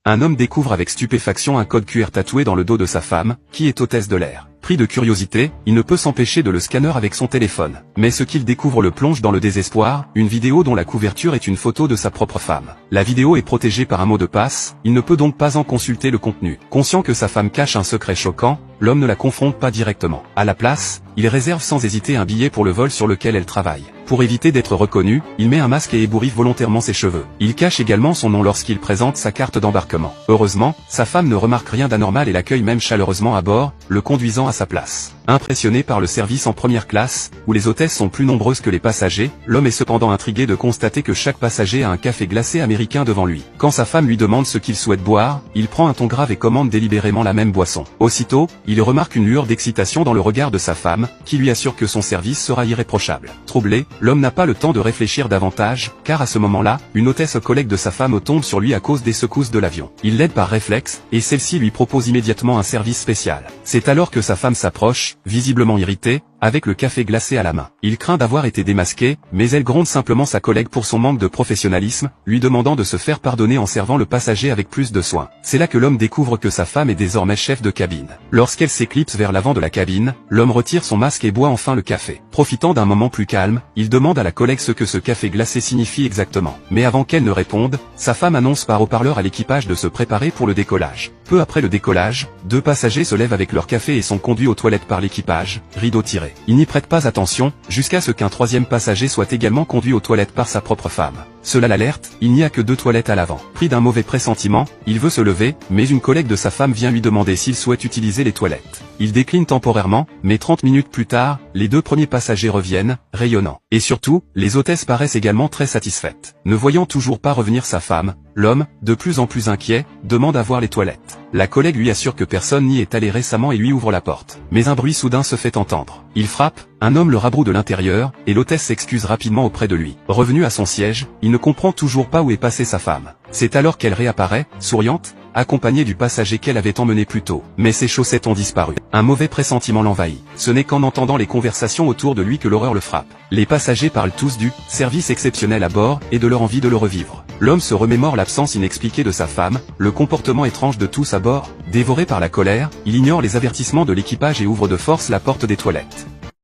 Un homme découvre avec stupéfaction un code QR tatoué dans le dos de sa femme, qui est hôtesse de l'air. Pris de curiosité, il ne peut s'empêcher de le scanner avec son téléphone. Mais ce qu'il découvre le plonge dans le désespoir, une vidéo dont la couverture est une photo de sa propre femme. La vidéo est protégée par un mot de passe, il ne peut donc pas en consulter le contenu. Conscient que sa femme cache un secret choquant, l'homme ne la confronte pas directement. À la place, il réserve sans hésiter un billet pour le vol sur lequel elle travaille. Pour éviter d'être reconnu, il met un masque et ébouriffe volontairement ses cheveux. Il cache également son nom lorsqu'il présente sa carte d'embarquement. Heureusement, sa femme ne remarque rien d'anormal et l'accueille même chaleureusement à bord, le conduisant à sa place. Impressionné par le service en première classe, où les hôtesses sont plus nombreuses que les passagers, l'homme est cependant intrigué de constater que chaque passager a un café glacé américain devant lui. Quand sa femme lui demande ce qu'il souhaite boire, il prend un ton grave et commande délibérément la même boisson. Aussitôt, il remarque une lueur d'excitation dans le regard de sa femme, qui lui assure que son service sera irréprochable. Troublé, l'homme n'a pas le temps de réfléchir davantage, car à ce moment-là, une hôtesse collègue de sa femme tombe sur lui à cause des secousses de l'avion. Il l'aide par réflexe, et celle-ci lui propose immédiatement un service spécial. C'est alors que sa femme s'approche, visiblement irritée, avec le café glacé à la main. Il craint d'avoir été démasqué, mais elle gronde simplement sa collègue pour son manque de professionnalisme, lui demandant de se faire pardonner en servant le passager avec plus de soin. C'est là que l'homme découvre que sa femme est désormais chef de cabine. Lorsqu'elle s'éclipse vers l'avant de la cabine, l'homme retire son masque et boit enfin le café. Profitant d'un moment plus calme, il demande à la collègue ce que ce café glacé signifie exactement. Mais avant qu'elle ne réponde, sa femme annonce par haut-parleur à l'équipage de se préparer pour le décollage. Peu après le décollage, 2 passagers se lèvent avec leur café et sont conduits aux toilettes par l'équipage, rideau tiré. Il n'y prête pas attention, jusqu'à ce qu'un 3e passager soit également conduit aux toilettes par sa propre femme. Cela l'alerte, il n'y a que 2 toilettes à l'avant. Pris d'un mauvais pressentiment, il veut se lever, mais une collègue de sa femme vient lui demander s'il souhaite utiliser les toilettes. Il décline temporairement, mais 30 minutes plus tard, les 2 premiers passagers reviennent, rayonnants. Et surtout, les hôtesses paraissent également très satisfaites. Ne voyant toujours pas revenir sa femme, l'homme, de plus en plus inquiet, demande à voir les toilettes. La collègue lui assure que personne n'y est allé récemment et lui ouvre la porte. Mais un bruit soudain se fait entendre. Il frappe, un homme le rabroue de l'intérieur, et l'hôtesse s'excuse rapidement auprès de lui. Revenu à son siège, il ne comprend toujours pas où est passée sa femme. C'est alors qu'elle réapparaît, souriante, accompagnée du passager qu'elle avait emmené plus tôt. Mais ses chaussettes ont disparu. Un mauvais pressentiment l'envahit. Ce n'est qu'en entendant les conversations autour de lui que l'horreur le frappe. Les passagers parlent tous du « service exceptionnel à bord » et de leur envie de le revivre. L'homme se remémore l'absence inexpliquée de sa femme, le comportement étrange de tous à bord. Dévoré par la colère, il ignore les avertissements de l'équipage et ouvre de force la porte des toilettes.